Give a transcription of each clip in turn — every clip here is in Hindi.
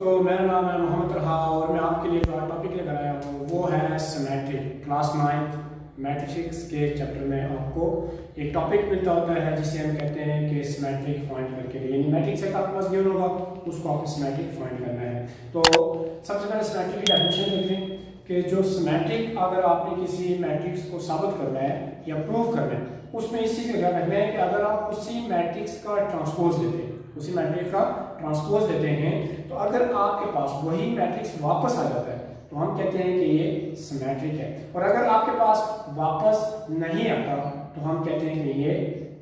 तो मेरा नाम है मोहम्मद रहा और मैं आपके लिए जो टॉपिक लेकर आया हूँ वो है सिमेट्रिक। क्लास 9 मैट्रिक्स के चैप्टर में आपको एक टॉपिक मिलता होता है जिसे हम कहते हैं कि सिमेट्रिक फाइंड करके, यानी मैट्रिक्स एक आपके पास गिवन होगा, उसको आपको सिमेट्रिक फाइंड करना है। तो सबसे पहले सिमेट्रिक की डेफिनेशन देख लें कि जो सिमेट्रिक, अगर आपने किसी मैट्रिक्स को साबित करना है या प्रूव करना है, उसमें इस चीज़ का ध्यान रखना है कि अगर आप उसी मैट्रिक्स का ट्रांसपोज लेते हैं, उसी मैट्रिक्स का ट्रांसपोज लेते हैं, तो अगर आपके पास वही मैट्रिक्स वापस आ जाता है तो हम कहते हैं कि ये सिमेट्रिक है। और अगर आपके पास वापस नहीं आता तो हम कहते हैं कि ये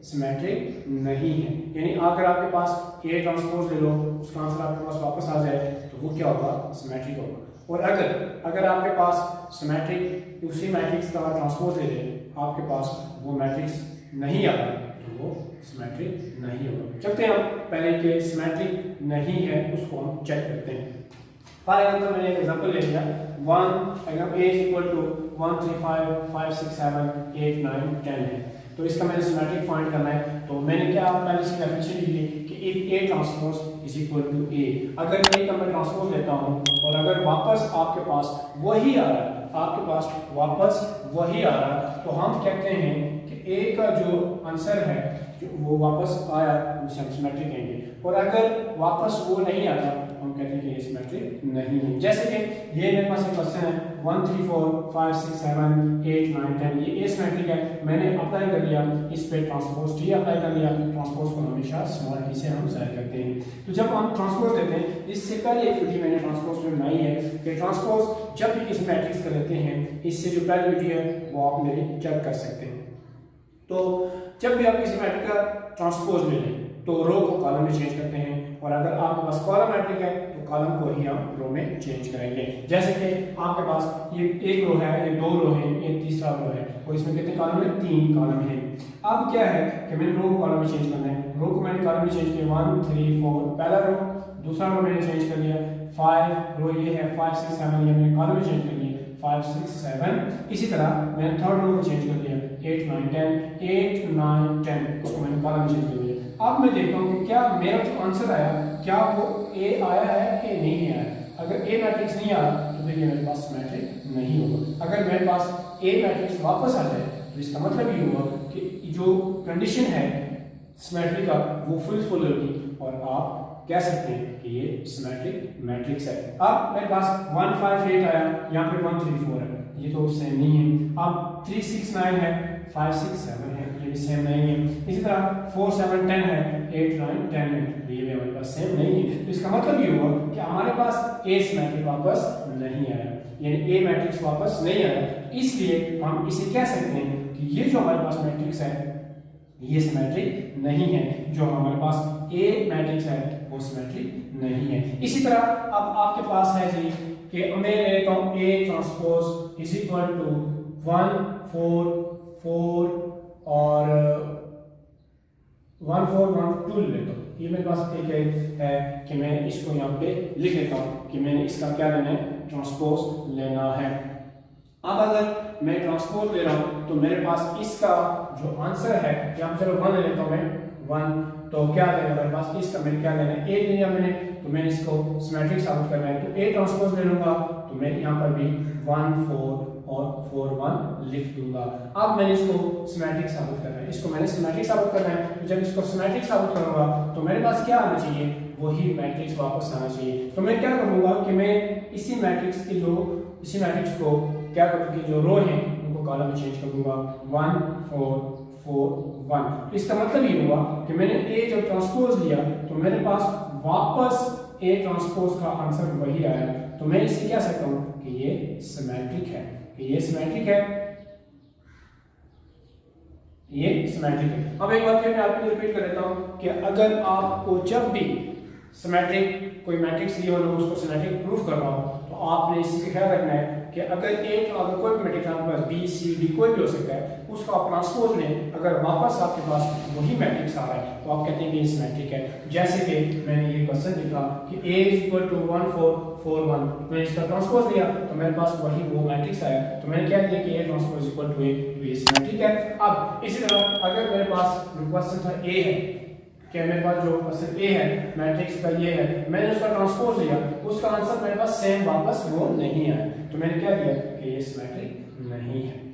सिमेट्रिक नहीं है। यानी अगर आपके पास ए ट्रांसपोज ले लो, उसका आंसर आपके पास वापस आ जाए तो वो क्या होगा? सिमेट्रिक होगा। और अगर आपके पास सिमेट्रिक उसी मैट्रिक्स का ट्रांसपोज ले ले, आपके पास वो मैट्रिक्स नहीं आता तो वो सिमेट्रिक नहीं होगा। चलते हैं हम पहले के सिमेट्रिक नहीं है उसको हम चेक करते हैं। फॉर एग्जाम्पल मैंने एक एग्जांपल ले लिया 1 a इक्वल टू 1 3 5 5 6 7 8 9 10 है, तो इसका मैंने सिमेट्रिक फाइंड करना है। तो मैंने क्या पहले इसकी डेफिनेशन ली कि if a transpose is equal to a, अगर a का मैं ट्रांसपोज लेता हूं और अगर वापस आपके पास वही आ रहा है, आपके पास वापस वही आ रहा है, तो हम कहते हैं कि a का जो आंसर है जो वो वापस आया उसे हम सिमेट्रिक कहेंगे। और अगर वापस वो नहीं आता हम कहते हैं कि ये सिमेट्रिक नहीं है। जैसे कि ये मेरे पास एक क्वेश्चन है 1 3 4 5 6 7 8 9 10, ये ए सिमेट्रिक है, मैंने अप्लाई कर लिया, इस पे ट्रांसपोज टी अप्लाई कर लिया। ट्रांसपोज को हमेशा स्मॉल टी से हम जाहिर करते हैं। तो जब हम ट्रांसपोज लेते हैं, इससे पहले एक वीडियो मैंने ट्रांसपोज में बनाई है कि ट्रांसपोज जब भी किसी मैट्रिक्स का लेते हैं, इससे जो पहली वीडियो है वो आप मेरी चेक कर सकते हैं। तो जब भी आप किसी मैट्रिक्स का ट्रांसपोज ले लें तो रो को कॉलम में चेंज करते हैं, और अगर आपके पास कॉलम मैट्रिक है तो कॉलम को ही हम रो में चेंज करेंगे। जैसे कि आपके पास ये एक रो है, ये दो रो है, ये तीसरा रो है, और इसमें कितने कॉलम है? 3 कॉलम है। अब क्या है कि मैंने रो को कॉलम में चेंज करना है। रो को मैंने कॉलम में चेंज किया 1 3 4, पहला रो, दूसरा रो मैंने चेंज कर लिया 5, रो ये है 5 6 7, ये मैंने कॉलम में चेंज कर लिया 5 6 7। इसी तरह मैंने थर्ड रो को चेंज कर लिया 8 9 10, 8 9 10, उसको मैंने कॉलम में चेंज कर लिया। अब मैं देखता हूँ कि क्या मेरा जो आंसर आया क्या वो ए आया है कि नहीं आया। अगर ए मैट्रिक्स नहीं आया तो फिर ये मेरे पास सिमेट्रिक नहीं होगा। अगर मेरे पास ए मैट्रिक्स वापस आ जाए तो इसका मतलब ये होगा कि जो कंडीशन है सिमेट्रिक का वो फुलफिल होगी और आप कह सकते हैं कि ये सिमेट्रिक मैट्रिक्स है। अब मेरे पास 1 5 8 आया, यहाँ पे 1 3 4 है, ये तो सेम नहीं है। अब 3 6 9 है, 5 6 7 है, ये भी सेम नहीं है। इसी तरह 4 7 10 है, 8 9 10 है, ये भी हमारे पास सेम नहीं है। तो इसका मतलब ये हुआ कि हमारे पास ए सिमेट्रिक वापस नहीं आया, यानी ए मैट्रिक्स वापस नहीं आया। इसलिए हम इसे कह सकते हैं कि ये जो हमारे पास मैट्रिक्स है ये सिमेट्रिक नहीं है। जो हमारे पास ए मैट्रिक्स है वो सिमेट्रिक नहीं है। इसी तरह अब आपके पास है जी कि मैं लेता हूं A transpose is equal to 1 4 4 और 1 4 1 2 लेता हूं। ये मेरे पास एक है कि मैं इसको यहाँ पे लिख लेता हूँ कि मैंने इसका क्या लेना है? ट्रांसपोज लेना है। अब अगर मैं ट्रांसपोज ले रहा हूँ तो मेरे पास इसका जो आंसर है, यहाँ चलो 1 ले लेता हूँ मैं 1, तो क्या लेना मेरे पास? इसका मैंने क्या लेना है? ए लिया मैंने, तो मैंने इसको सिमेट्रिक साबित करना है तो ए ट्रांसपोज ले लूंगा, तो मैं यहाँ पर भी 1 4 और 4 1 लिख दूंगा। अब मैंने इसको सिमेट्रिक साबित करना है, इसको मैंने सिमेट्रिक साबित करना है। तो जब इसको सिमेट्रिक साबित करूंगा तो मेरे पास क्या आना चाहिए? वही मैट्रिक्स वापस आना चाहिए। तो मैं क्या करूंगा कि मैं इसी मैट्रिक्स को क्या करूंगा कि जो रो है उनको कॉलम में चेंज कर दूंगा 1 4 4 1। तो इसका मतलब ये हुआ कि मैंने ए जब ट्रांसपोज लिया तो मेरे पास वापस ए ट्रांसपोज का आंसर वही आया। तो मैं इसे कह सकता हूं कि ये सिमेट्रिक है, ये सिमेट्रिक है, ये सिमेट्रिक है। अब एक बात फिर मैं आपको रिपीट कर देता हूं कि अगर आपको जब भी सिमेट्रिक कोई मैट्रिक्स दी हो उसको सिमेट्रिक प्रूफ करना हो तो आपने इसका ख्याल रखना है कि अगर कोई भी मैट्रिक्स आपके पास बी सी डी कोई भी हो सकता है, उसका आप ट्रांसपोज लें, अगर वापस आपके पास वही मैट्रिक्स आ रहा है तो आप कहते हैं कि ये सिमेट्रिक है। जैसे कि मैंने ये क्वेश्चन लिखा कि a इज इक्वल टू 1 4 4 1, मैंने इसका ट्रांसपोज लिया तो मेरे पास वही वो मैट्रिक्स आया, तो मैंने क्या दिया कि a transpose equal to a, तो ये सिमेट्रिक है। अब इसी तरह अगर मेरे पास क्वेश्चन था a है कि मेरे पास जो पर्सन ए है मैट्रिक्स का ये है, मैंने उसका ट्रांसपोज लिया, उसका आंसर मेरे पास सेम वापस वो नहीं आया, तो मैंने क्या दिया कि ये सिमेट्रिक नहीं है।